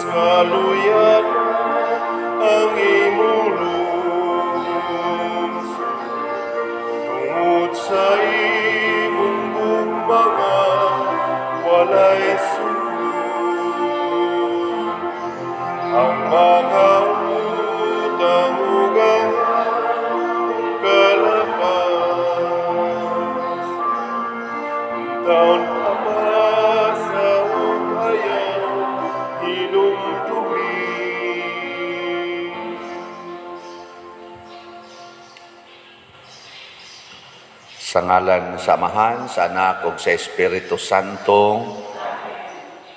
kaluyan ang imong luz, tungod sa imong gugmangan walay sulod. Ang mga utang-ugang kalapas, taon ama sa ayaw hinumdumi. Sa ngalan sa Amahan, sa Anak ug sa Espiritu Santo,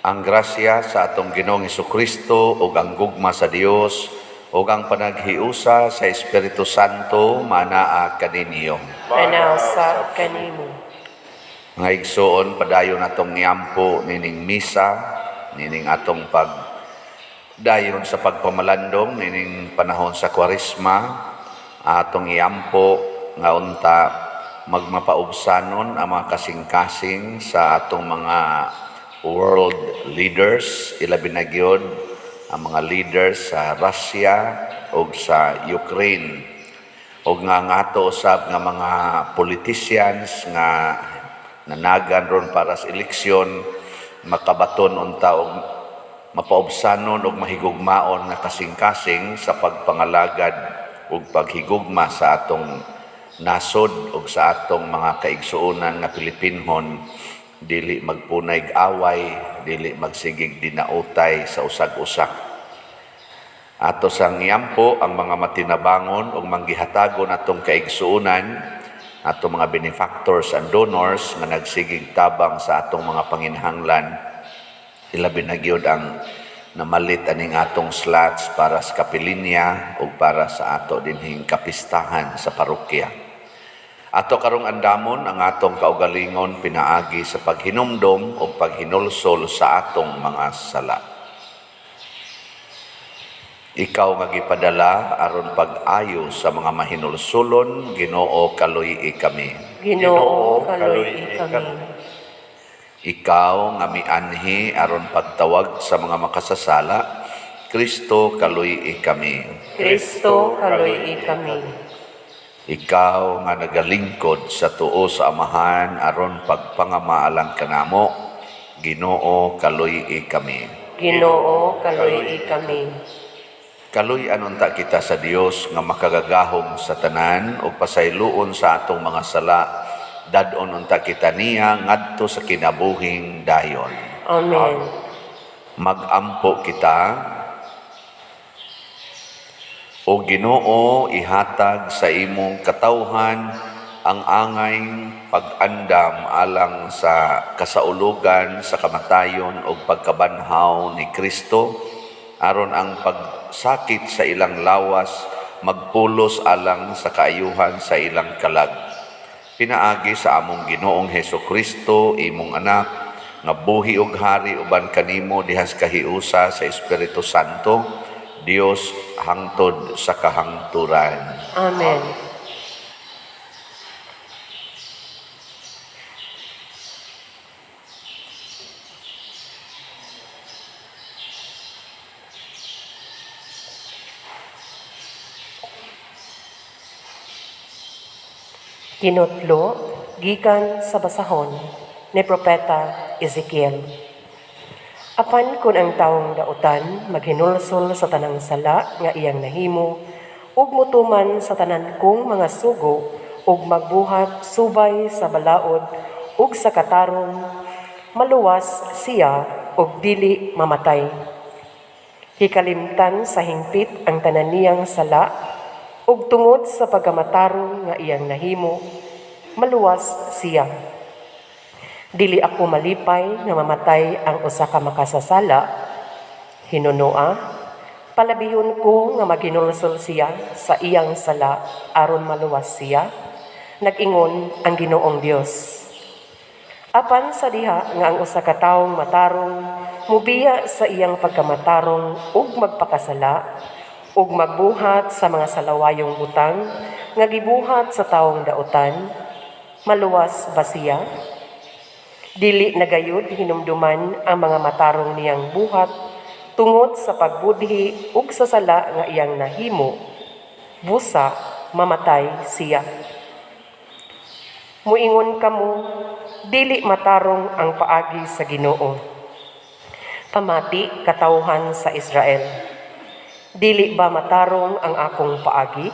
ang grasya sa atong Ginoong Hesukristo ug ang gugma sa Dios ug ang panaghiusa sa Espiritu Santo manaa kaninyo. Manasa kanimo. Nga igsoon padayon atong niampo nining misa, nining atong pagdayon sa pagpamalandong nining panahon sa Kwaresma, atong iampo nga unta magmapaubsanon ang mga kasing-kasing sa atong mga world leaders, ilabi na gyud ang mga leaders sa Russia o sa Ukraine, o nga ngato usab nga mga politicians nga nanagan ron para sa eleksyon, makabaton unta og mapaubsanon og mahigugmaon nga kasing-kasing sa pagpangalagad ug paghigugma sa atong nasod ug sa atong mga kaigsuonan nga Pilipinhon, dili magpunay away, dili magsigig dinautay sa usag-usak. Ato sang ngiyampo ang mga matinabangon ug manggihatagon atong kaigsuonan, atong mga benefactors and donors nga nagsigig tabang sa atong mga panginahanglan, ilabi na gyud ang namalit aning atong slots para sa kapilinya ug para sa ato dinhing kapistahan sa parokya. Ato karong andamon ang atong kaugalingon pinaagi sa paghinumdom o paghinulsol sa atong mga sala. Ikaw nga gipadala aron pag-ayo sa mga mahinulsulon, Ginoo kaluy kami. Ginoo kaluy kami. Ikaw nga mianhi aron pagtawag sa mga makasasala, Kristo kaluy kami. Kristo kaluy kami. Ikaw nga nagalingkod sa tuo sa Amahan aron pagpangamaalang kanamo, Ginoo kaluy kami. Ginoo kaluy kami. Kaluy anunta kita sa Dios nga makagagahom sa tanan ug pasayloon sa atong mga sala, dadon unta kita niya ngadto sa kinabuhing dayon. Amen. Magampo kita, o Ginoo, ihatag sa imong katawhan ang angayng pag-andam alang sa kasaulugan sa kamatayon o pagkabanhaw ni Kristo, aron ang pagsakit sa ilang lawas magpulos alang sa kaayuhan sa ilang kalag. Pinaagi sa among Ginoong Hesukristo, imong anak, nga buhi ug hari uban kanimo dihas kahiusa sa Espiritu Santo, Dios hangtod sa kahangturan. Amen. Kinutlo, gikan sa basahon ni Propeta Ezekiel. Apan kun ang taong dautan maghinulsol sa tanang sala nga iyang nahimo, ug mutuman sa tanan kong mga sugo, ug magbuhat subay sa balaod ug sa katarong, maluwas siya ug dili mamatay. Hikalimtan sa hingpit ang tanan niyang sala, ug tungod sa pagkamatarong nga iyang nahimo, maluwas siya. Dili ako malipay nga mamatay ang usa ka makasasala. Hinunoa, palabihon ko nga maghinulsol siya sa iyang sala aron maluwas siya. Nag-ingon ang Ginoong Dios. Apan sa diha nga ang usa ka tawong matarong mubiya sa iyang pagkamatarong ug magpakasala ug magbuhat sa mga salawayong butang nga gibuhat sa tawong dautan, maluwas ba siya? Dili nagayud hinumduman ang mga matarong niyang buhat tungod sa pagbudhi ug sa sala nga iyang nahimo, busa mamatay siya. Muingon kamo, dili matarong ang paagi sa Ginoo. Pamati katawhan sa Israel. Dili ba matarong ang akong paagi?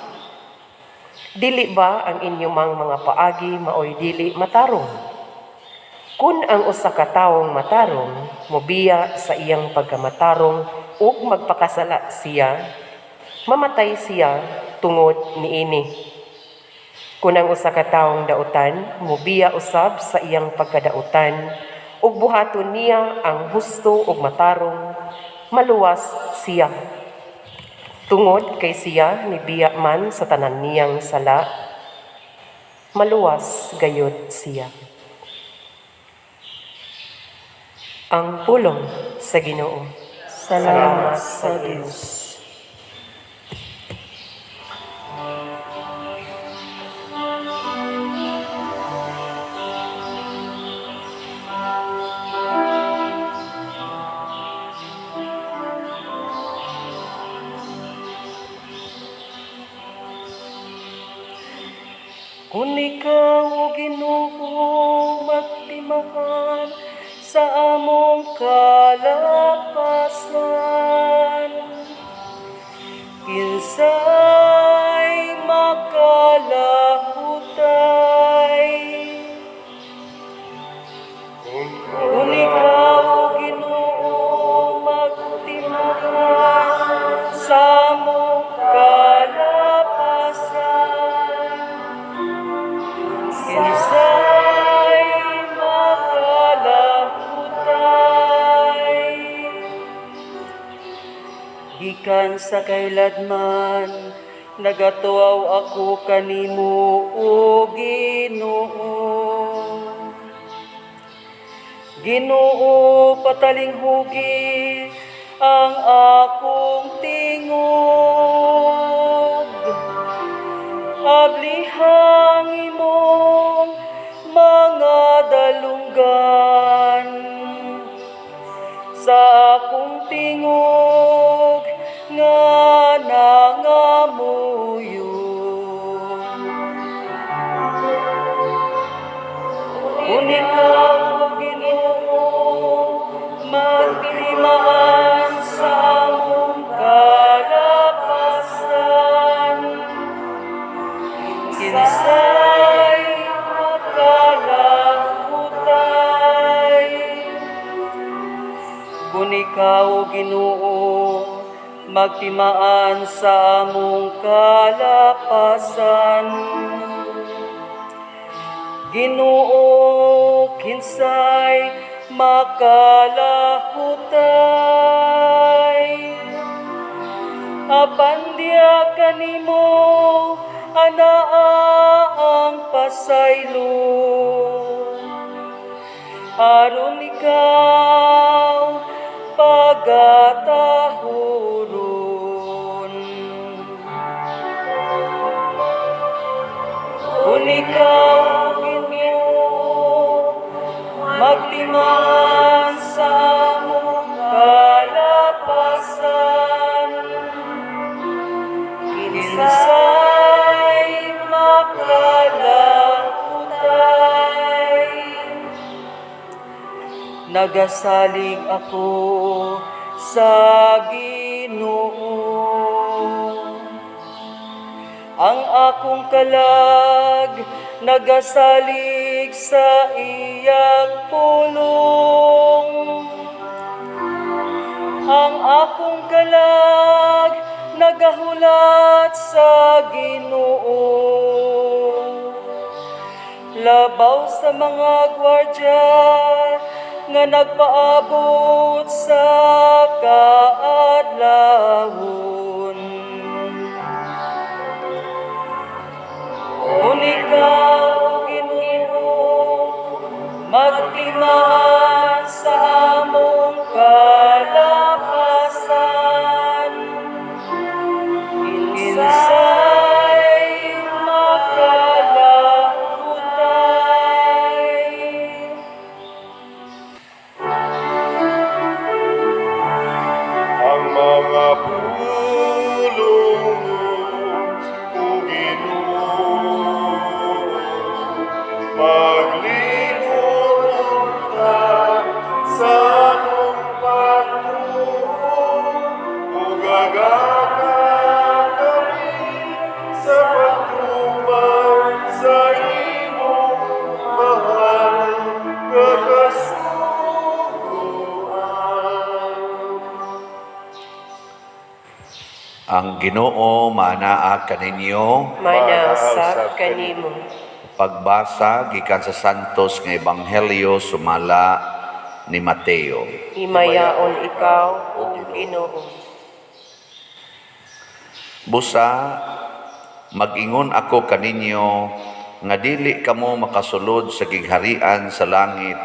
Dili ba ang inyong mga paagi maoy dili matarong? Kung ang usa ka tawong matarong, mobiya sa iyang pagkamatarong ug magpakasala siya, mamatay siya tungod niini. Kung ang usa ka tawong dautan, mobiya usab sa iyang pagkadautan, ug buhaton niya ang husto ug matarong, maluwas siya. Tungod kay siya nibiya man sa tanan niyang sala, maluwas gayud siya. Ang pulong sa Ginoo. Salamat sa Diyos. Kung ikaw, O Ginoo, magtimaan sa among kalapasan, kinsay makalahutay. Kung ikaw, O Ginoo, magtimaan sa among kalapasan, kinsay makalahutay. Gikan sa kailadman, nagatuaw ako kanimo, O Ginoo. Ginoo, patalinghugi ang akong tingog. Ablihang imong mga dalunggan sa akong tingog nga nangamuyo. Kung ikaw, O Ginoo, magtimaan sa among kalapasan, kinsay makalahutay. Kung ikaw, O Ginoo, magtimaan sa among kalapasan, Ginoo, kinsay makalahutay. Apan diya kanimo anaa ang pasaylo, aron ikaw pagatahuron. Kung ikaw, Ginoo, magtimaan sa among kalapasan, kinsay makalahutay. Nagasalig ako sa Ginoo, ang akong kalag nagasalig sa iyang pulong. Ang akong kalag nagahulat sa Ginoo. Labaw sa mga gwardya nga nagpaabot sa kaadlawon. Kung ikaw, Ginoo, magtimaan sa among kalapasan, kinsay makalahutay. Ang Ginoo manaa kaninyo. Manasab kanimo. Pagbasa gikan sa Santos nga Ebanghelyo sumala ni Mateo. Himayaon ikaw, O Ginoo. Busa mag-ingon ako kaninyo nga dili kamo makasulod sa gigharian sa langit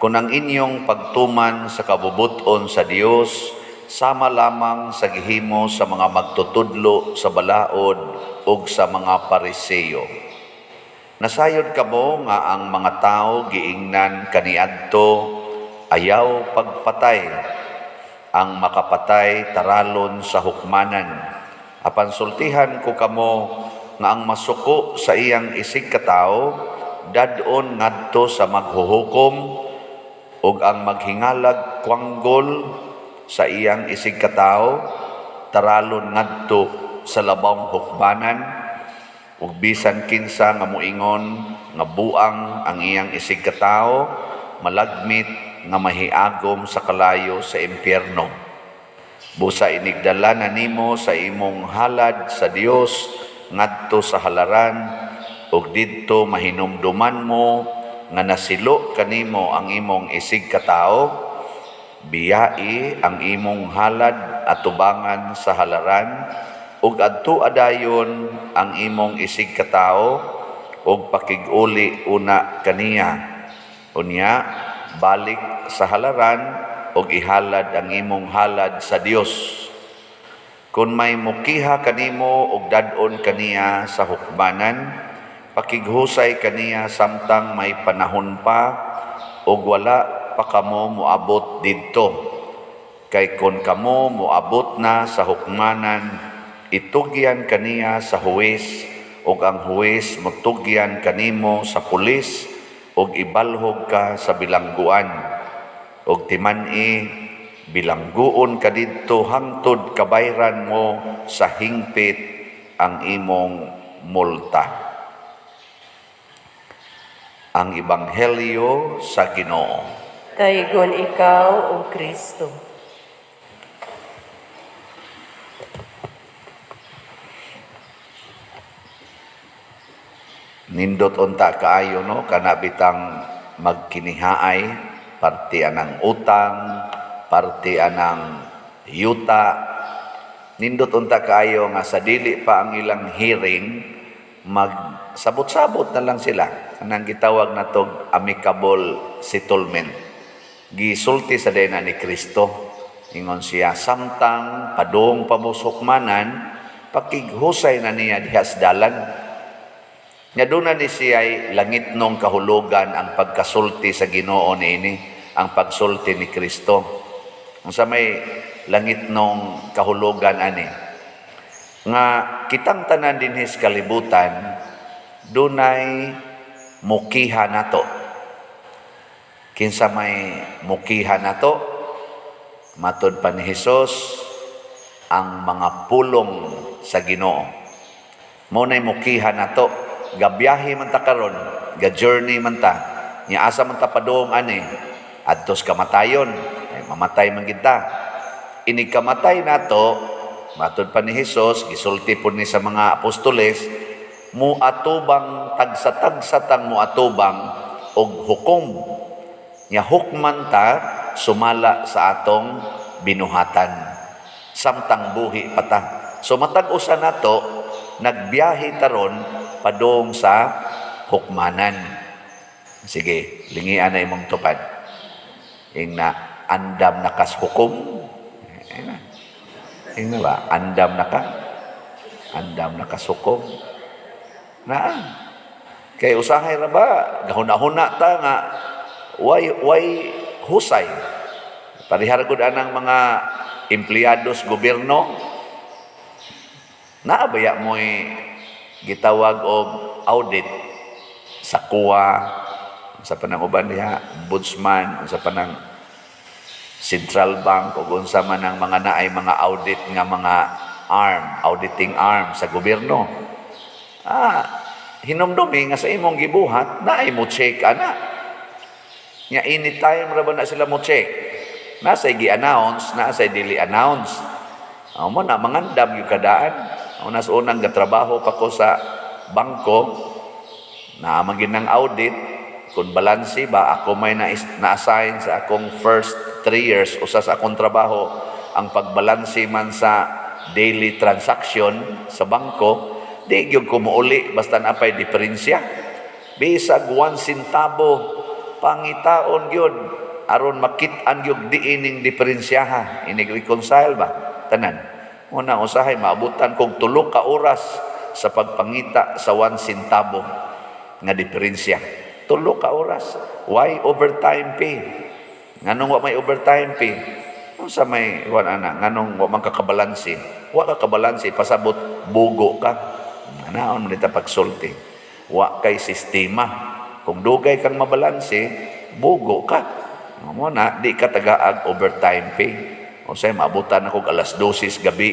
kung ang inyong pagtuman sa kabubuton sa Dios sama lamang sa gihimo sa mga magtutudlo sa balaod ug sa mga Pariseo. Nasayod kamo nga ang mga tao giingnan kaniadto ayaw pagpatay, ang makapatay taralon sa hukmanan. Apan sultihan ko kamo nga ang masuko sa iyang isig katao dadon ngadto sa maghuhukom ug ang maghingalag kwanggol sa iyang isig katao taralon ngadto sa labang hukmanan ug bisan kinsa nga moingon nga buang ang iyang isig katao malagmit nga mahiagom sa kalayo sa impyerno. Busa inigdala na nimo sa imong halad sa Dios ngadto sa halaran ug didto mahinumduman mo nga nasilo kanimo ang imong isig katao biyai ang imong halad atubangan sa halaran ug adto adayon ang imong isig katao ug pakig-uli una kaniya unya balik sa halaran ug ihalad ang imong halad sa Dios. Kung may mukiha kanimo ug dadon kaniya sa hukmanan, pakighusay kaniya samtang may panahon pa ug wala pa kamo moabot didto. Kay kun kamo moabot na sa hukmanan, itugyan kaniya sa huwes ug ang huwes motugyan kanimo sa pulis ug ibalhog ka sa bilangguan. Og timan-i bilangguon ka didto hangtod kabayran mo sa hingpit ang imong multa. Ang Ebanghelyo sa Ginoo. Daygon ikaw, O Kristo. Nindot unta kaayo no kanabitang magkinihaay parte anang utang, parte anang yuta. Nindot unta kaayo nga sa dili pa ang ilang hearing, magsabot-sabot na lang sila. Anang gitawag na tog amicable settlement. Gisulti sa dena ni Kristo. Ingon siya, samtang padung pamusukmanan, pakighusay na niya dihas dalan. Nga doon na ni siya langit nung kahulugan ang pagkasulti sa Ginoo niini. Ang pagsulti ni Kristo. Kung sa may langit nung kahulugan ani. Nga kitang tanan dinhis kalibutan, dunay mukiha nato. Kinsa may mukiha nato, matod pa ni Hesus, ang mga pulong sa Ginoo. Muna'y mukiha nato, gabiyahe man ta karon, ga-journey man ta, nya asa man ta padung ani, adtos kamatayon, ay mamatay man kita. Inig kamatay nato, matod pa ni Hesus, gisulti po ni sa mga apostoles, muatubang tagsa-tagsatang muatubang og hukom. Nya hukman ta sumala sa atong binuhatan. Samtang buhi pa ta. So matag-usa nato, nagbiyahe taron padung sa hukmanan. Sige, lingian na imong tupad. Ing na andam na kas hukom. Ing na ba? Andam na kas hukom. Na. Kay usahay ra ba? Gahuna-huna ta nga way husay. Parihar gud anang mga empleyados gobyerno. Naabaya mo'y gitawag og audit sa kuwa, sa panang uban diha, ombudsman, sa panang Central Bank, o unsa man ang mga naay mga audit nga mga auditing arm sa gobyerno. Hinumdumi nga sa imong gibuhat, naay mo check ana. Nya anytime ra ba na sila mo check? Nasa'y gi-announce, nasa'y dili announce. Mo na mangandam yung kadaan. Unas unang gatrabaho pa ko sa bangko, na maginang audit, kung balansi ba, ako may na-assign sa akong first 3 years, usa sa akong trabaho, ang pagbalansi man sa daily transaction sa bangko, di yung kumuuli, basta napay diferensya. Bisag 1 centavo, pangitaon yun, aron makit-an yung diining diferensyaha, inig-reconcile ba? Tanan. Una usahay, maabutan kong 3 ka oras sa pagpangita sa 1 centavo nga diferensya. 3 ka oras. Why overtime pay? Nganong wa may overtime pay? Sa may nganong wa man kakabalansi? Wa ka kabalansi, pasabot bugo ka. Anaon man dita pagsulti. Wa kay sistema. Kung dugay kang mabalansi, bugo ka. Mo na di ka tagaag overtime pay. O say maabutan ako alas 12 gabi,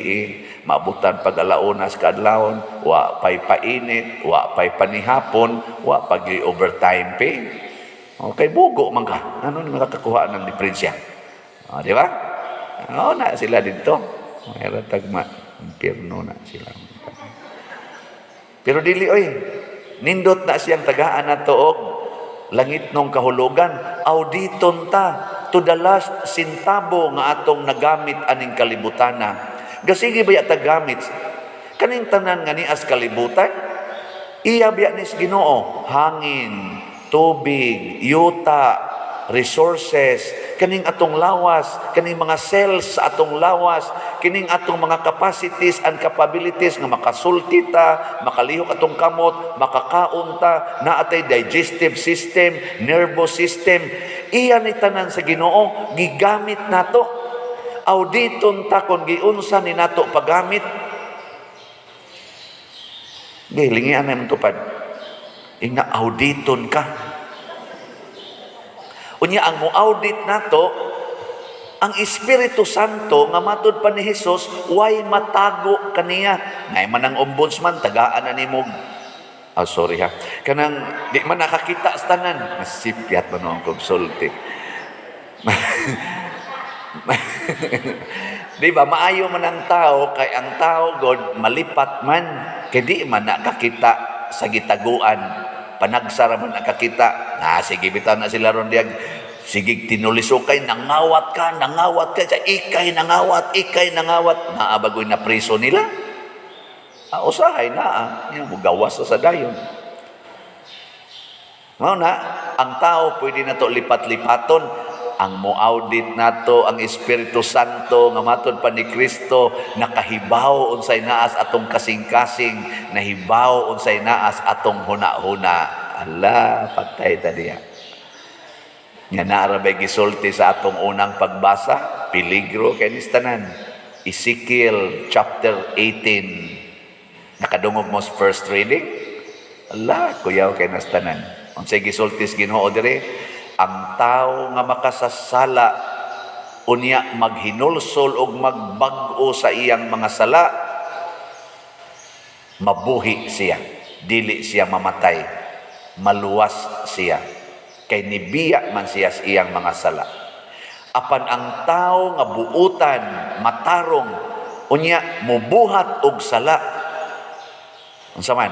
maabutan pag alaunas kadlawon, wa pay painit, wa pay panihapon, wa pag overtime pay. Okay, bugo man ka. Ano ni makakakuha ng diferensya? Di ba? Na sila dito. Mayroon tagma, impierno na sila. Pero dili oy, nindot na siyang tagaan na tuog langit nung kahulugan, auditon ta to the last centavo nga atong nagamit aning kalibutana. Gasigi ba yata gamit? Kaning tanan nga ni as kalibutan, iya biya nis Ginoo, hangin, tubig, yuta, resources, kaning atong lawas, kaning mga cells sa atong lawas, kining atong mga capacities and capabilities nga makasulti ta, makalihok atong kamot, makakaon ta, naatay digestive system, nervous system, iya ni tanan sa Ginoo, gigamit nato. Auditon ta kung giunsa ni nato paggamit. Gilingian na tupad. Ina auditon ka. Unya ang mo-audit nato, ang Espiritu Santo nga matud pa ni Jesus, way matago kaniya. Ngay man ang ombudsman, tagaan na nimo. Sorry ha. Kanang di man nakakita sa tanan. Masipyat man ang konsulti. Di ba? Maayo man ang tao, kay ang tao, God, malipat man. Kaya di man nakakita sa gitaguan. Panagsara man nakakita. Sige, bitaw na sila ron diag. Sige, tinulisukay, nangawat ka. Ikay nangawat. Naabagoy na priso nila. Usahay na, yung gawas sa dayon. Mao na, ang tao pwede na to lipat-lipaton. Ang mo-audit nato ang Espiritu Santo nga matod pa ni Kristo, nakahibaw unsay naas atong kasing-kasing, nahibaw unsay naas atong huna-huna. Ala, patay ta diya. Nga naarabay gisulti sa atong unang pagbasa, peligro kay nistanan. Ezekiel chapter 18. Nakadungog mo sa first reading? Ala, kuyaw kay nastanan. Unsay gisulti sa Ginoo dire? Ang tao nga makasasala unya maghinulsol og magbag-o sa iyang mga sala, mabuhi siya, dili siya mamatay, maluwas siya, kay nibiya man siya sa iyang mga sala. Apan ang tao nga buutan, matarong, unya mubuhat og sala, unsa man,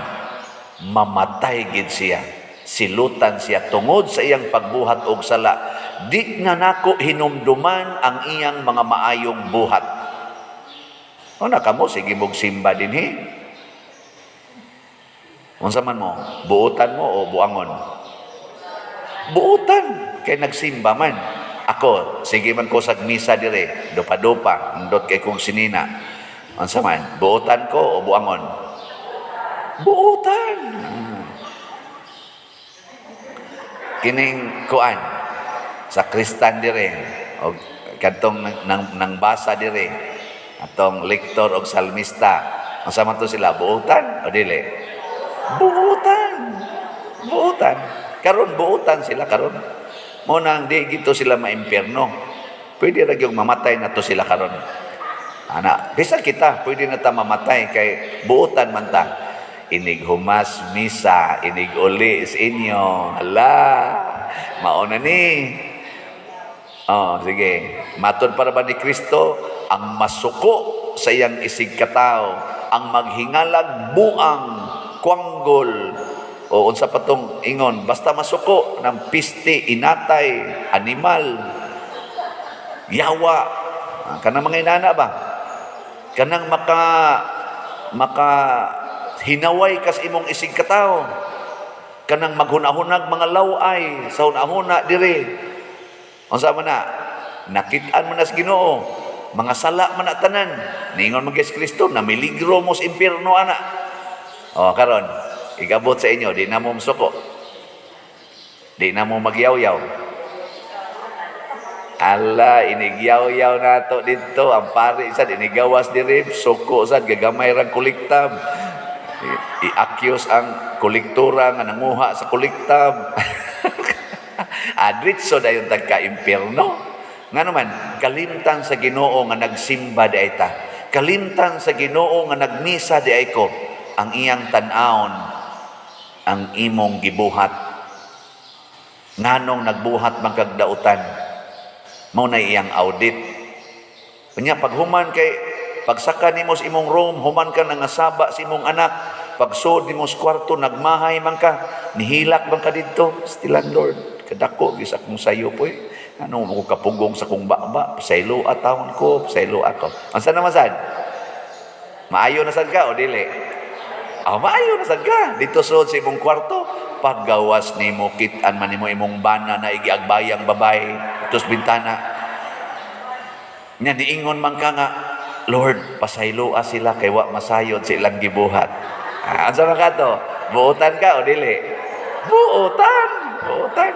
mamatay gid siya. Silutan siya tungod sa iyang pagbuhat og sala. Di na nako hinumduman ang iyang mga maayong buhat. O nakamo, sige mong simba din Unsa man mo? Buutan mo o buangon? Buutan. Kay nagsimba man. Ako, sige man ko sa misa dire. Dupa-dupa. Ndot kay kong sinina. Unsa man? Buutan ko o buangon? Buutan. Kining kuan sa Kristan dire o kadtong nang basa dire atong lektor og salmista, unsa man to sila, buutan o dili? Buutan karon, buutan sila karon. Mo nang di gito sila maimpierno, pwede ra gyud mamatay na to sila karon. Ana bisan kita pwede na ta mamatay kay buutan man ta. Inig humas misa, inig uli sa inyo. Hala, mauna ni. Sige. Matod para ba ni Kristo, ang masuko sa iyang isig katao, ang maghingalag buang, kwanggol, o unsa pa tong ingon, basta masuko ng piste, inatay, animal, yawa, kanang mga inana ba? Kanang maka hinaway kas imong isig katao, kanang maghunahunag mga laway sa hunahuna dire. Unsa man na, nakit-an man na sa Ginoo, mga sala man na tanan, ningon man kay Kristo na miligro mo sa impierno ana. O karon, igabot sa inyo, di na mo musuko, di na mo magyaw-yaw. Ala, inigyaw-yaw nato dito. Ang pari sad, inigawas diri. Suko sad, gagamay rang kuliktab. I-accuse ang kolektora nga nanguha sa kuliktab. Adritso dayon tagka-impierno. Nga naman, kalimtan sa Ginoo nga nagsimba di ay ta. Kalimtan sa Ginoo nga nagmisa di ay ko. Ang iyang tan-aon, ang imong gibuhat. Nganong nagbuhat magkagdautan. Mao na iyang audit. Kanya paghuman kay pagsaka nimo sa imong room, human ka nangasaba sa imong anak, pagsud nimo sa kwarto nagmahay man ka, nihilak man ka didto, still Lord, kadako gis akong sayo po ano mo kapugong sa kong baba, pasaylo atawon ko, pasaylo ako. Unsa naman sad? Maayo na sad ka o dili? Maayo na sad ka dito sud sa imong kwarto. Paggawas nimo kit-an man nimo imong bana na igiagbayang babae tus bintana nya niingon man ka nga, Lord, pasayloa sila kay wa masayod sa ilang gibuhat. Ansa man ka to? Buotan ka o dili? Buotan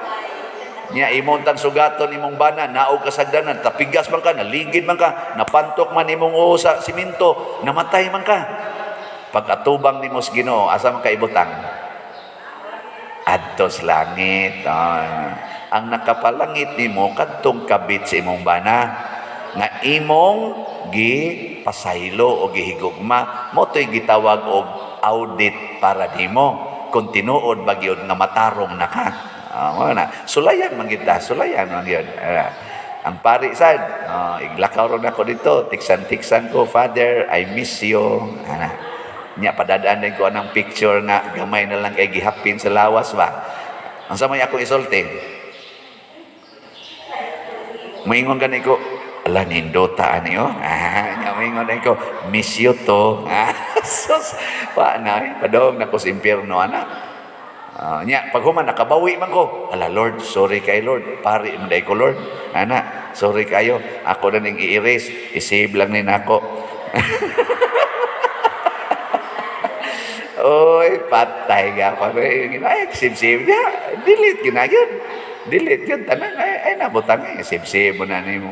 nya imong tan sugaton imong bana, naog kasagdanan, tapigas man ka, naligid man ka, napantok man imong uho sa simento, namatay man ka. Pag-atubang nimo sa Ginoo, asa man ka ibutang? Adto sa langit. Ang nakapalangit nimo kadtong kabit sa imong bana nga imong gipasaylo o gihigugma, mo to'y gitawag og audit para nimo kung tinuod ba gyud nga matarong na ka. Sulayan man kita, sulayan man gyud. Ang pari sad, iglakaw ron ako dito, tiksan ko, Father, I miss you. Nya padadaan din ko anang picture nga gamay na lang kay gihapin sa lawas ba. Ang sa may akong isulti. Moingon gani ko, ala nindota ani oh. Nya moingon din ko, miss you to. Sus, pa na padong nako sa impierno ana. Nya paghuman nakabawi man ko. Ala Lord, sorry kay Lord. Pari man dai ko Lord. Ana, sorry kayo. Ako na ning i-erase, i-save lang ni nako. Oy, patay ka pa. Ay, sib-sib niya. Delete yun na yun. Delete yun. Tanan, ay nabutang eh. Sib-sib mo na ni mo.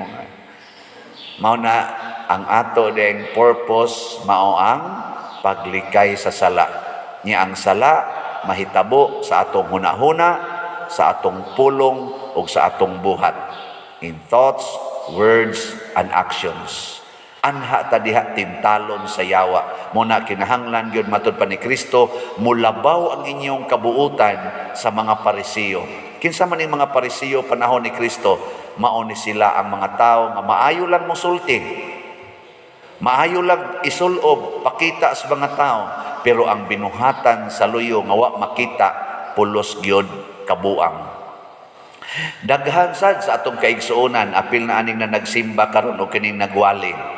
Mao na, ang ato ding purpose, mao ang paglikay sa sala. Niya ang sala, mahitabo sa atong hunahuna, sa atong pulong, o sa atong buhat. In thoughts, words, and actions. Anha ta diha tintalon sa yawa. Muna kinahanglan gyud matud pa ni Kristo, mulabaw ang inyong kabuutan sa mga Parisiyo. Kinsa man ning mga Parisiyo panahon ni Kristo, mao ni sila ang mga tao nga maayo lang mosulti. Maayo lang isulob, pakita sa mga tao, pero ang binuhatan sa luyo nga wa makita, pulos gyud kabuang. Daghan sad sa atong kaigsuonan, apil na aning na nagsimba karon o kining nagwali.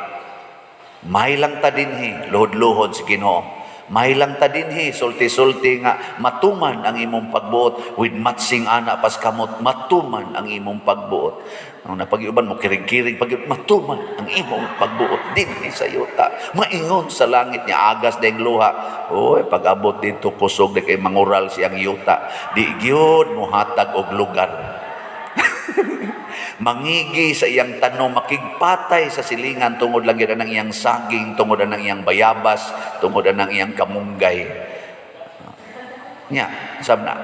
May lang ta dinhi, luhod-luhod sa Ginoo. May lang ta dinhi, sulti-sulti nga matuman ang imong pagbuot. With matching ana pas kamot, matuman ang imong pagbuot. Ang napag-iuban mo, kirig-kirig, matuman ang imong pagbuot. Dinhi sa yuta. Maingon sa langit niya, agas deng luha. Oy, pag-abot dito, kusog na kay mangural siyang yuta. Di gyud muhatag og lugar. Mangigi sa iyang tanong, makigpatay sa silingan tungod lang yun ang iyang saging, tungod ang iyang bayabas, tungod ang iyang kamunggay. Nya, sab na.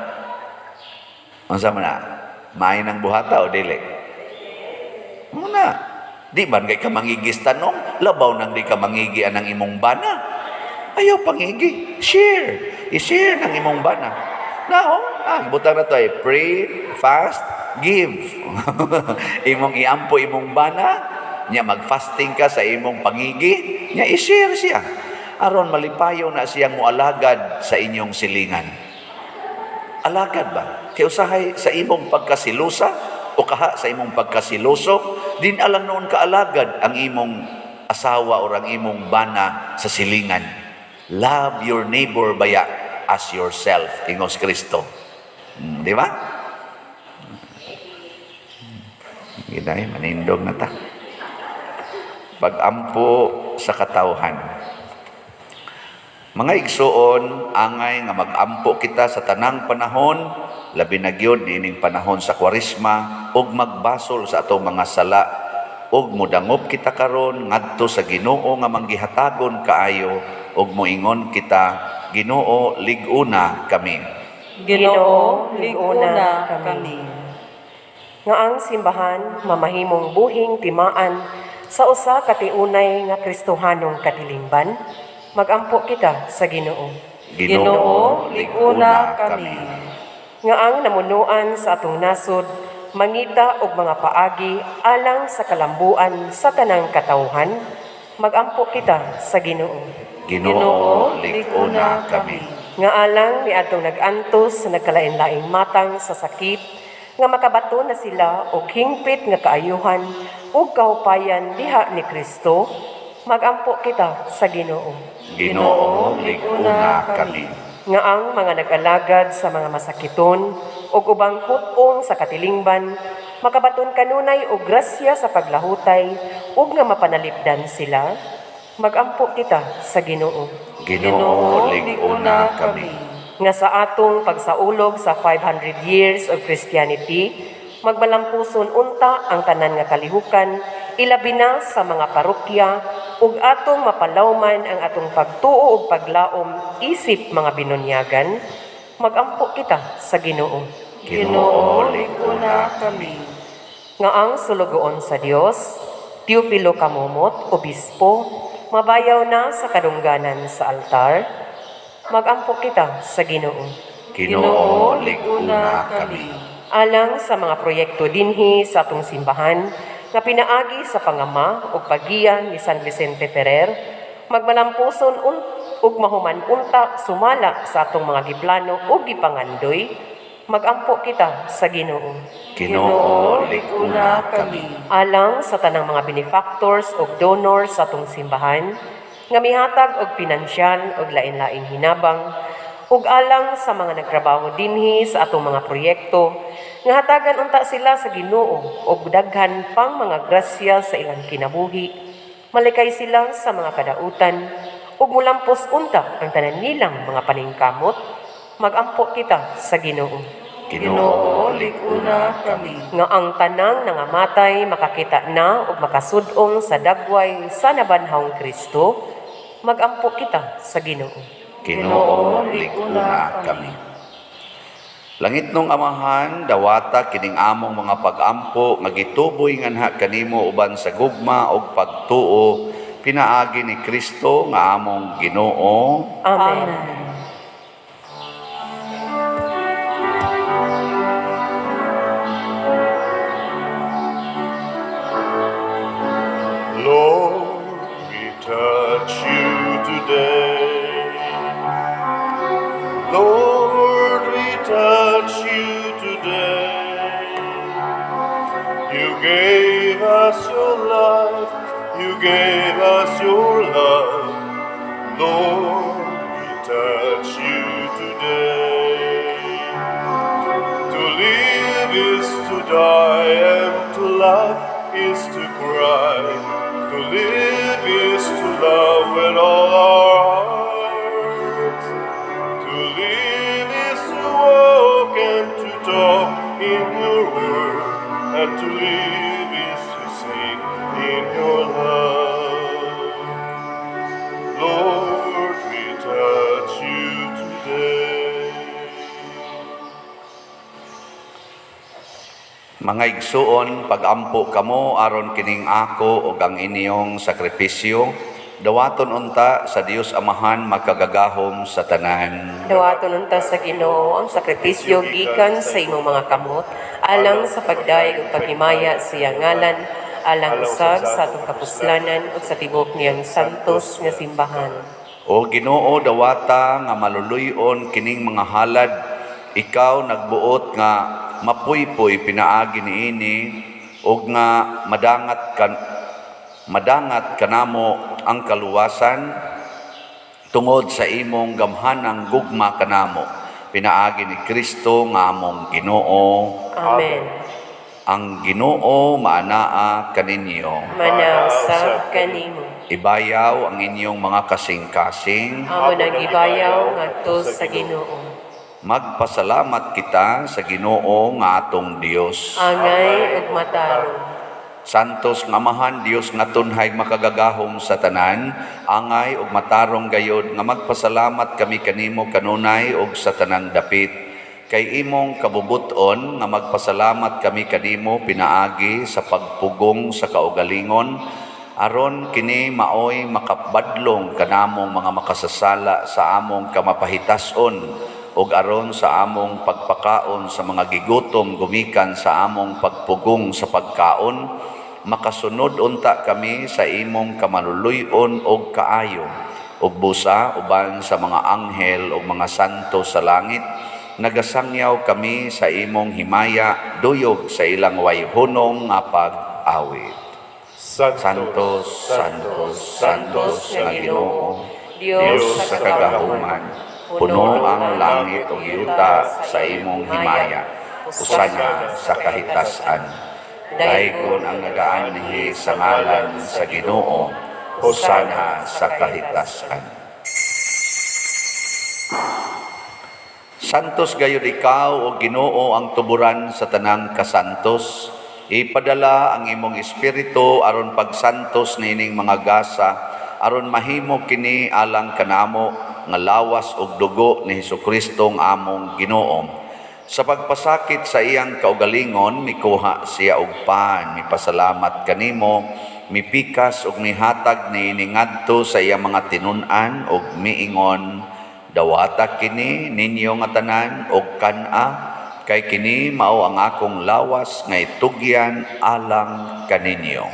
Main ang buhata o dili? Muna. Di man kay ka mangigis tanong, labaw nang di ka mangigi anang imong bana. Ayaw pangigi. Share. I-share ng imong bana. Butang na to ay pray, fast, give. Imong iampo imong bana, nya mag-fasting ka sa imong pangigi, nya i-share siya. Aron malipayo na siyang mualagad sa inyong silingan. Alagad ba? Kaya usahay sa imong pagkasilusa o kaha sa imong pagkasiluso, din alang noon kaalagad ang imong asawa o ang imong bana sa silingan. Love your neighbor baya as yourself, ingos Kristo. Di ba? Ginay, manindog na ta. Pag-ampo sa katawhan. Mga igsuon, angay nga mag-ampo kita sa tanang panahon, labi na gyud niining panahon sa Kwaresma, ug magbasol sa atong mga sala, ug modangop kita karon ngadto sa Ginoo nga manggihatagon kaayo, ug moingon kita, Ginoo, lig-una kami. Ginoo, lig-una kami. Nga ang simbahan mamahimong buhing timaan sa usa ka tiunay nga Kristohanong katilingban, magampo kita sa Ginoo. Ginoo, lig-una kami. Nga ang namunuan sa atong nasod, mangita og mga paagi alang sa kalambuan sa tanang katawhan, magampo kita sa Ginoo. Ginoo, lig-una kami. Nga alang ni atong nag-antos sa nagkalain-laing matang sa sakit, nga makabato na sila og hingpit nga kaayuhan ug kahupayan diha ni Kristo, magampo kita sa Ginoo. Ginoo, lig-una kami. Nga ang mga nag-alagad sa mga masakiton ug ubang hutong sa katilingban, makabaton kanunay og grasya sa paglahutay ug nga mapanalipdan sila, magampo kita sa Ginoo. Ginoo, lig-una kami. Nga sa atong pagsaulog sa 500 years of Christianity, magmalampuson unta ang tanan nga kalihukan, ilabi na sa mga parokya, ug atong mapalawman ang atong pagtuo ug paglaom isip mga binunyagan, magampo kita sa Ginoo. Ginoo, lig-una kami. Nga ang sulugoon sa Dios, Teofilo Kamumot, Obispo, mabayaw na sa kadungganan sa altar, magampo kita sa Ginoo. Ginoo, lig-una kami. Alang sa mga proyekto dinhi sa atong simbahan, nga pinaagi sa pangama ug paggiya ni San Vicente Ferrer, magmalampuson ug mahuman unta sumala sa atong mga giplano ug gipangandoy, magampo kita sa Ginoo. Ginoo, lig-una kami. Alang sa tanang mga benefactors ug donors sa atong simbahan, nga mihatag og pinansyal ug lain-laing hinabang, ug alang sa mga nagtrabaho dinhi sa atong mga proyekto, nga hatagan unta sila sa Ginoo ug daghan pang mga grasya sa ilang kinabuhi, malikay sila sa mga kadautan, ug mulampos unta ang tanan nilang mga paningkamot, magampo kita sa Ginoo. Ginoo, lig-una kami. Nga ang tanang nangamatay makakita na ug makasud-ong sa dagway sa nabanhawng Kristo, magampo kita sa Ginoo. Ginoo, lig-una kami. Langit nung Amahan, dawata kining among mga pag-ampo nga gituboy nganha kanimo uban sa gugma ug pagtuo pinaagi ni Kristo nga among Ginoo. Amen. Lord, we touch you today. Lord, we touch you today. You gave us your life, you gave us your love. Lord, we touch you today. To live is to die, and to love is to cry. To live is to love with all our hearts. To live is to walk and to talk in your word. And to live is to sing in your love. Lord, we touch you today. Mga igsuon, pag-ampo kamo aron kining ako ug ang inyong sakripisyo, dawaton unta sa Dios Amahan makagagahom sa tanan. Dawaton unta sa Ginoo ang sakripisyo gikan sa imong mga kamot, alang sa pagdaig ug paghimaya sa iyang ngalan, alang usab sa atong kapuslanan ug sa tibok niyang santos nga simbahan. O Ginoo dawata nga maluluyon kining mga halad, ikaw nagbuot nga mapuypoy pinaagi niini ug nga madangat kanamo ang kaluwasan tungod sa imong gamhanang gugma kanamo. Pinaagi ni Kristo nga among Ginoo. Amen. Ang Ginoo maanaa kaninyo. Manausab kanimo. Ibayaw ang inyong mga kasing-kasing. Amo nang gibayaw ngadto sa Ginoo. Magpasalamat kita sa Ginoo nga atong Dios. Angay ug matarong. Santos nga Amahan Dios nga tunhay makagagahom sa tanan, angay ug matarong gayod nga magpasalamat kami kanimo kanunay ug sa tanang dapit. Kay imong kabubuton nga magpasalamat kami kanimo pinaagi sa pagpugong sa kaugalingon, aron kini maoy makabadlong kanamong mga makasasala sa among kamapahitason ug aron sa among pagpakaon sa mga gigutom gumikan sa among pagpugong sa pagkaon, makasunod unta kami sa imong kamaluluy-on ug kaayo ug busa uban sa mga anghel ug mga santo sa langit. Nagasangyaw kami sa imong himaya duyog sa ilang wayhunong nga pag-awit. Santos, Santos, Santos nga Ginoo, Dios sa kagahuman, puno ang langit ug yuta sa imong himaya, usana sa kahitasan. Daygon ang nagaanhi sa ngalan sa Ginoo, usana sa kahitasan. Santos gayud ikaw o Ginoo ang tuburan sa tanang kasantos. Ipadala ang imong espiritu aron pagsantos nining mga gasa, aron mahimo kini alang kanamo nga lawas ug dugo ni Hesukristo nga among Ginoo. Sa pagpasakit sa iyang kaugalingon, mikuha siya og pan, mipasalamat kanimo, mipikas ug mihatag niini ngadto sa iyang mga tinun-an ug miingon, dawata kini ninyo nga tanan og kan-a, kay kini mao ang akong lawas nga itugyan alang kaninyo.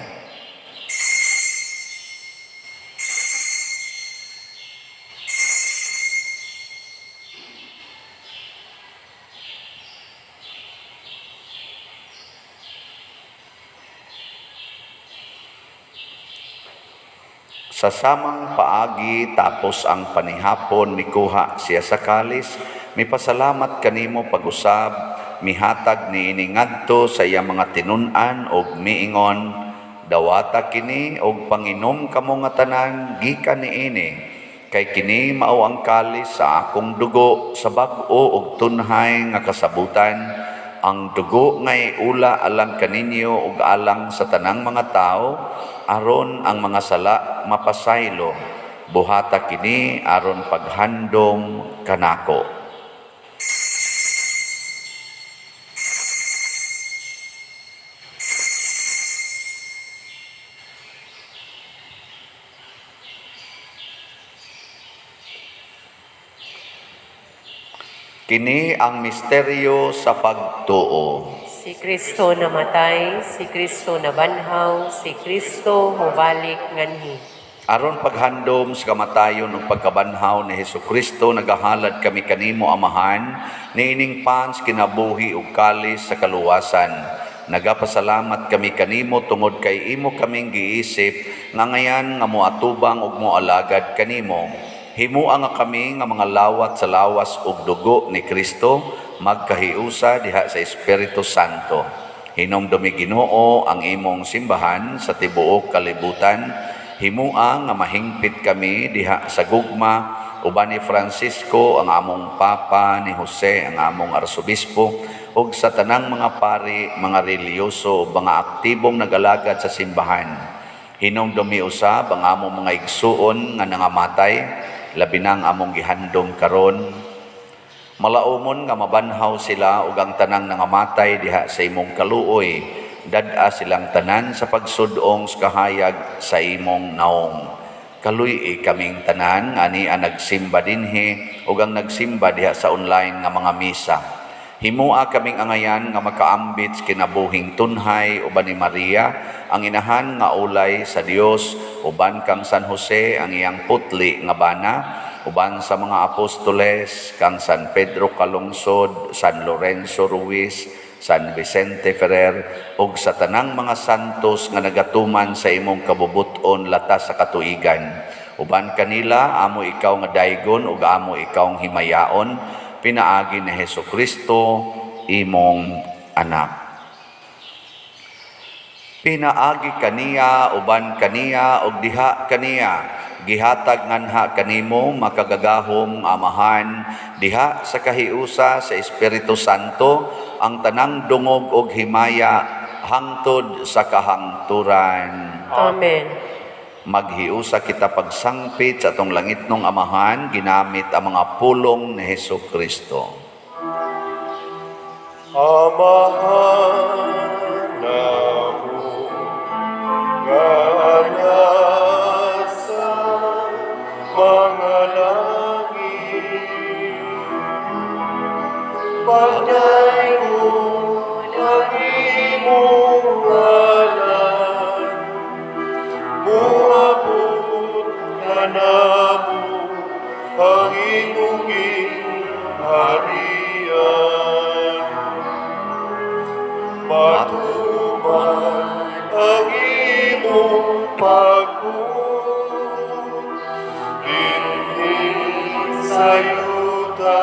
Sa samang paagi tapos ang panihapon mikuha siya sa kalis, mipasalamat kanimo pag-usab, mihatag niini ngadto sa iya mga tinun-an ug miingon, dawata kini og panginom kamo nga tanan gikan niini, kay kini mao ang kalis sa akong dugo sa bag-o ug tunhay nga kasabutan, ang dugo nga iula alang kaninyo ug alang sa tanang mga tao, aron ang mga sala mapasaylo, buhata kini aron paghandom kanako. Kini ang misteryo sa pagtuo. Si Kristo namatay, si Kristo nabanhaw, si Kristo mubalik nganhi. Aron paghandom sa kamatayon ug pagkabanhaw ni Hesukristo, nagahalad kami kanimo Amahan, niining pans kinabuhi ug kalis sa kaluwasan. Nagapasalamat kami kanimo tungod kay imo kaming giisip nga ngayan nga moatubang ug moalagad kanimo. Himua nga kami nga mga lawat sa lawas ug dugo ni Kristo, magkahiusa diha sa Espiritu Santo. Hinumdumi Ginoo ang imong simbahan sa tibuok kalibutan. Himua nga mahingpit kami diha sa gugma uban ni Francisco ang among Papa, ni Jose ang among Arsobispo, ug sa tanang mga pari, mga reliyoso ug mga aktibong nagalagad sa simbahan. Hinumdumi usab ang among mga igsuon nga nangamatay, labi na ang among gihandom karon. Malaumon nga mabanhaw sila ug ang tanang nangamatay diha sa imong kaluoy, dad-a silang tanan sa pagsudong sa kahayag sa imong naong. Kaluy kaming tanan ani ang nagsimba dinhi ug ang nagsimba diha sa online nga mga misa. Himua kaming angayan nga makaambit sa kinabuhing tunhay uban ni Maria, ang inahan nga ulay sa Dios, uban kang San Jose ang iyang putli nga bana, uban sa mga apostoles kang San Pedro Calungsod, San Lorenzo Ruiz, San Vicente Ferrer, ug sa tanang mga santos nga nagatuman sa imong kabubuton latas sa katuigan. Uban kanila, amo ikaw nga daygon ug amo ikaw nga himayaon, pinaagi ni Hesukristo, imong anak. Pinaagi kaniya, uban kaniya, ug diha kaniya, gihatag nganha kanimo makagagahom amahan, diha sa kahiusa sa Espiritu Santo, ang tanang dungog ug himaya, hangtod sa kahangturan. Amen. Maghiusa kita pagsangpit sa atong langitnong amahan, ginamit ang mga pulong ni Hesukristo. Amahan namo nga anak sa mga langit, pagdayon ang imong ngalan, muabot ka namo ang imong harian. Matuman ang imong pagbuot, dinhi sa yuta,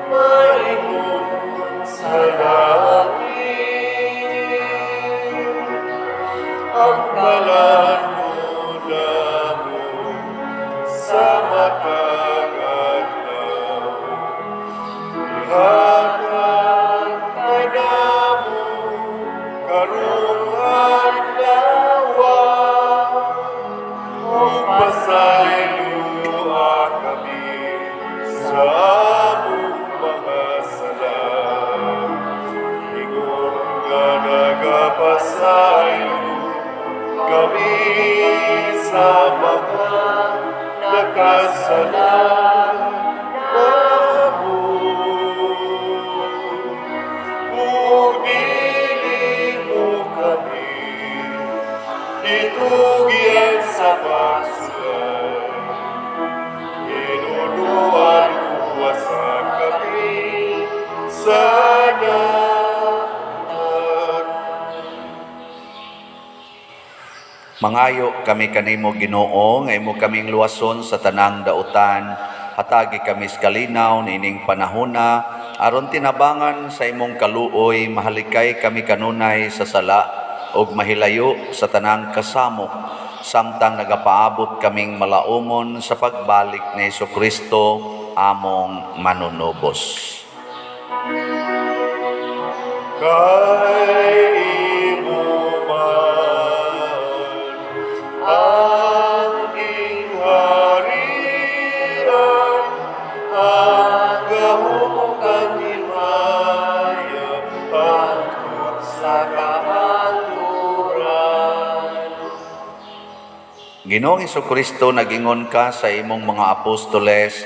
maimong sa langit. Ang kalanod mo sa matagal-adlaw, ihatag ka namo karong adlaw, ug pasayloa kami sa among mga sala. Ingon nga nagapasaylo kami sa mga nakasalan namo, ug dili mo kami itugyan sa pagsulay. Inuluwa-luwasa kami sa Mangayo kami kanimo Ginoo, nga imo kaming luwason sa tanang dautan, hatagi kami sa kalinaw nining panahona, aron tinabangan sa imong kaluoy, mahalikay kami kanunay sa sala, ug mahilayo sa tanang kasamok, samtang nagapaabot kaming malaumon sa pagbalik ni Hesukristo, among manunubos. kay imo man ang ingharian, ang gahom kang himaya, hangtod sa kahaturan. Ginoong Hesukristo, nagingon ka sa imong mga apostoles,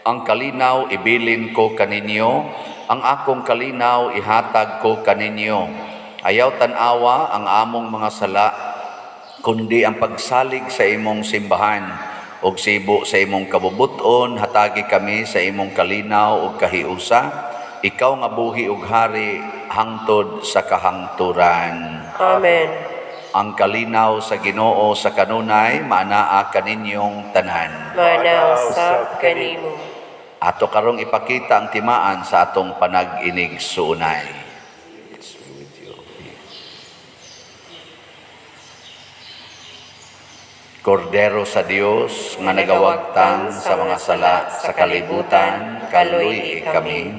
ang kalinaw ibilin ko kaninyo, ang akong kalinaw ihatag ko kaninyo. Ayaw tanawa ang among mga sala, kundi ang pagsalig sa imong simbahan, ug sibo sa imong kabubuton, hatagi kami sa imong kalinaw ug kahiusa, ikaw nga buhi ug hari, hangtod sa kahangturan. Amen. Ang kalinaw sa Ginoo sa kanunay, manaa kaninyong tanan. Manaw sa kanimo. Ato karong ipakita ang timaan sa atong panag-inig suunay. Kordero sa Dios nga nagawagtang sa mga sala sa kalibutan, kaluy kami.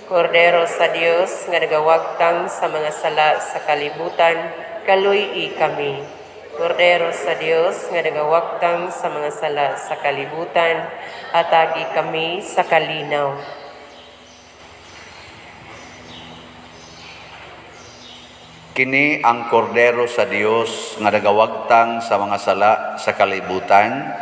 Kordero sa Dios nga nagawagtang sa mga sala sa kalibutan, kaluy kami. Kordero sa Dios nga nagawagtang sa mga sala sa kalibutan, atagi kami sa kalinaw. Kini ang kordero sa Dios nga nagawagtang sa mga sala sa kalibutan,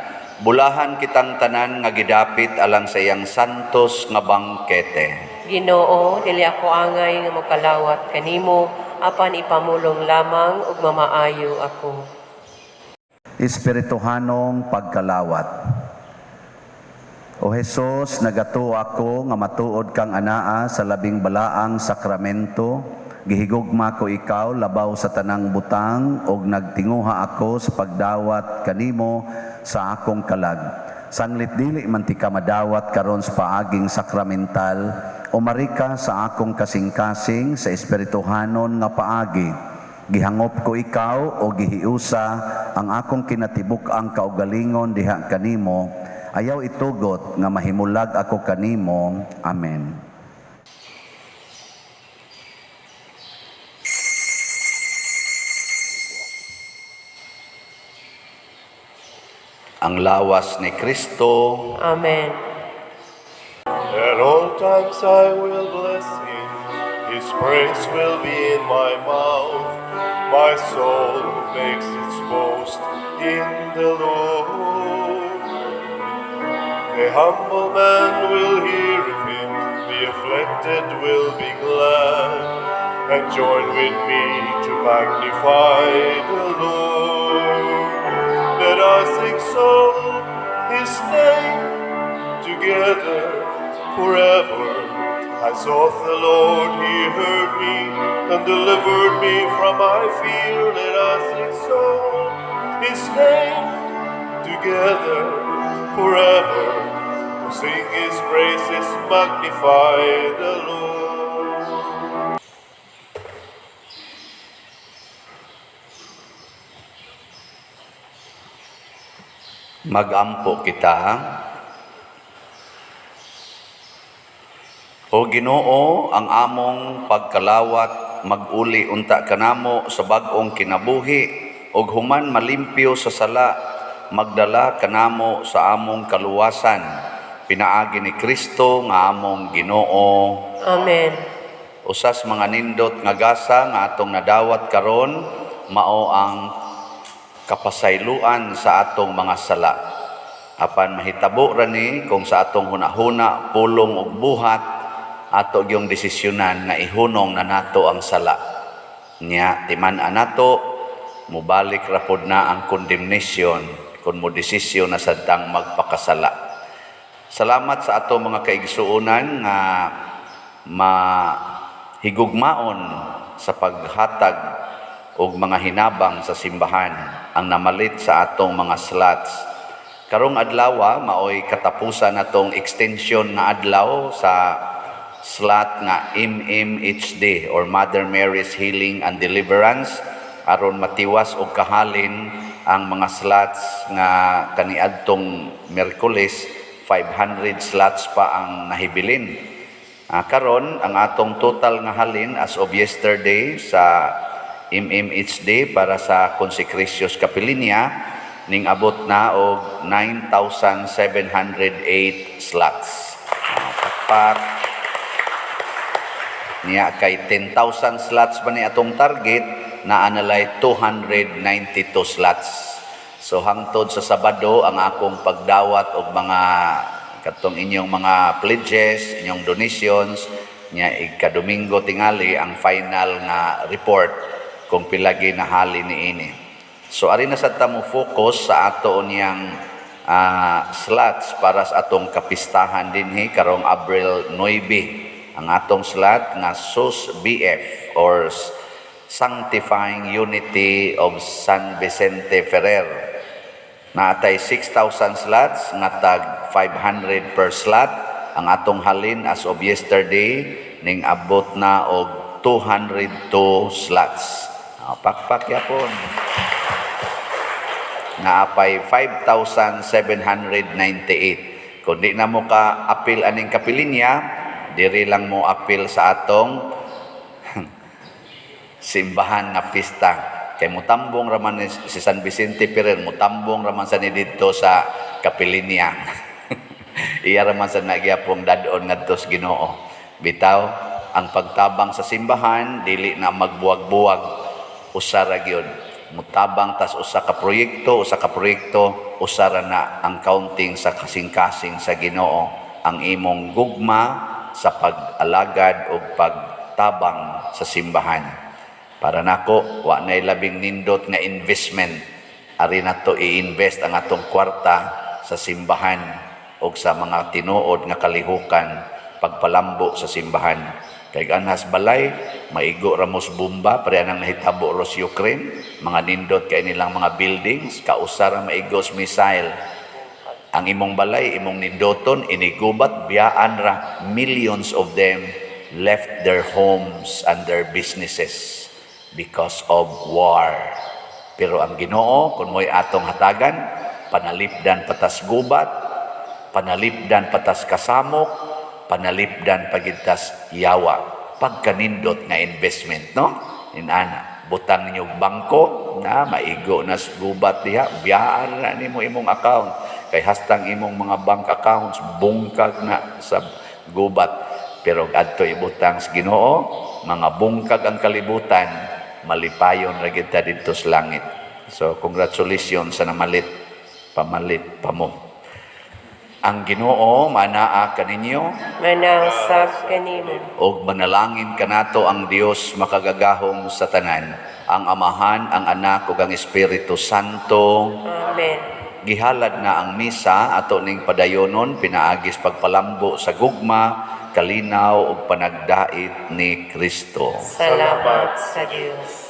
bulahan kitang tanan nga gidapit alang sa iyang santos nga bangkete. Ginoo, dili ako angay nga mokalawat kanimo, apan ipamulong lamang ug mamaayo ako. Espirituhanong pagkalawat. O Jesus, nagato ako nga matuod kang anaa sa labing balaang sakramento, gihigugma ko ikaw labaw sa tanang butang ug nagtinguha ako sa pagdawat kanimo sa akong kalag. Sanglit dili man ti ka madawat karon sa paaging sakramental, umarika sa akong kasing-kasing sa espirituhanon nga paagi. Gihangop ko ikaw o gihiusa ang akong kinatibuk-ang kaugalingon diha kanimo. Ayaw itugot nga mahimulag ako kanimo. Amen. Ang lawas ni Kristo. Amen. At all times I will bless him, his praise will be in my mouth. My soul makes its boast in the Lord. The humble man will hear of him, the afflicted will be glad, and join with me to magnify the Lord. Let us exalt his name together forever. I sought the Lord, he heard me, and delivered me from my fear. Let us exalt his name together forever. Sing his praises, magnify the Lord. Magampo kita. O Ginoo, ang among pagkalawat maguli unta kanamo sa bag-ong kinabuhi ug human malimpyo sa sala magdala kanamo sa among kaluwasan. Pinaagi ni Kristo nga among Ginoo. Amen. Usas mga nindot nga gasa nga atong nadawat karon mao ang kapasayloan sa atong mga sala. Apan mahitabo ra ni kung sa atong hunahuna pulong ug buhat ato gyung desisyonan nga ihunong na nato ang sala. Nya timan-an nato mubalik ra pod na ang condemnation kung mo desisyon na sadtang magpakasala. Salamat sa ato mga kaigsuonan nga mahigugmaon sa paghatag og mga hinabang sa simbahan ang namalit sa atong mga slots. Karong adlaw maoy katapusan natong extension na adlaw sa slot nga MMHD or Mother Mary's Healing and Deliverance aron matiwas og kahalin ang mga slots nga kaniadtong Miyerkules 500 slots pa ang nahibilin. Karon ang atong total nga halin as of yesterday sa MMHD para sa Consecratius Capillinia ning abot na og 9,708 slots. Pakpak niya kay 10,000 slots ba ni atong target na analay 292 slots. So hangtod sa Sabado ang akong pagdawat og mga katong inyong mga pledges, inyong donations nya ika-Domingo tingali ang final nga report kung pilagi na hali niini. So ari na sad ta mo focus sa ato niyang slots para sa atong kapistahan dinhi karong Abril 9. Ang atong slot nga SUS BF or Sanctifying Unity of San Vicente Ferrer. Naatay 6,000 slots nga tag 500 per slot. Ang atong halin as of yesterday ning abot na og 202 slots. Pakpak yapon. Naapay 5,798. Kung di na mo ka apil aning kapilinya, diri lang mo apil sa atong simbahan na pista. Kay mutambong raman si San Vicente Ferrer, mutambong raman sa ni dito sa Kapilinya. Iya raman sa nagyapong dadon ngadto sa Ginoo. Bitaw, ang pagtabang sa simbahan dili na magbuwag-buwag, usa ra gyud. Mutabang tas usa ka proyekto, usara na ang counting sa kasing-kasing sa Ginoo. Ang imong gugma sa pag-alagad o pagtabang sa simbahan. Para nako, wa na'y labing nindot nga investment. Ari na to i-invest ang atong kwarta sa simbahan o sa mga tinuod nga kalihukan pagpalambo sa simbahan. Kay anhas balay, maigo ramos bomba, pareha nang nahitabo ros Ukraine, mga nindot kay nilang mga buildings, kausara maigos missile. Ang imong balay, imong nindoton, inigubat, biyaan ra, millions of them left their homes and their businesses because of war. Pero ang Ginoo, kung mo'y atong hatagan, panalipdan patas gubat, panalipdan patas kasamok, panalipdan pagitas yawa. Pagkanindot nga investment, no? Inana, butang niyo bangko, na maigo na gubat diha, biyaan na nimo imong account. Kay hastang imong mga bank accounts, bungkag na sa gubat. Pero adto ibutang sa Ginoo, mga bungkag ang kalibutan, malipayon ra kita dito sa langit. So, congratulations sa namalit, pamalit pa mo. Ang Ginoo manaa kaninyo Manasab kanimo. og manalangin kanato ang Dios makagagahom sa tanan, ang Amahan, ang Anak ug ang Espiritu Santo. Amen. Gihalad na ang misa ato ning padayonon pinaagis pagpalambo sa gugma, kalinaw ug panagdait ni Kristo. Salamat sa Dios.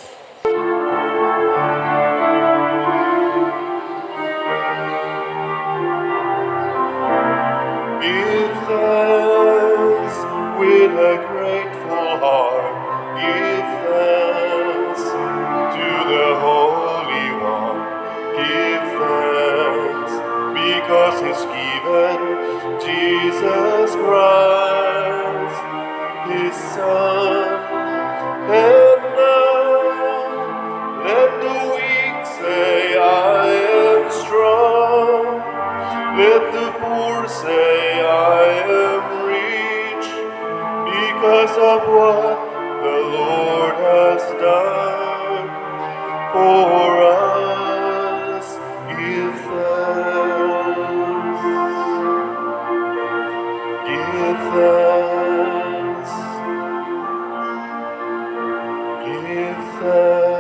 Give thanks with a grateful heart. Give thanks to the Holy One. Give thanks because He's given Jesus Christ, His Son. And now let the weak say, I am strong. Let the poor say, I am rich, because of what the Lord has done for us. Give thanks. Give thanks. Give thanks.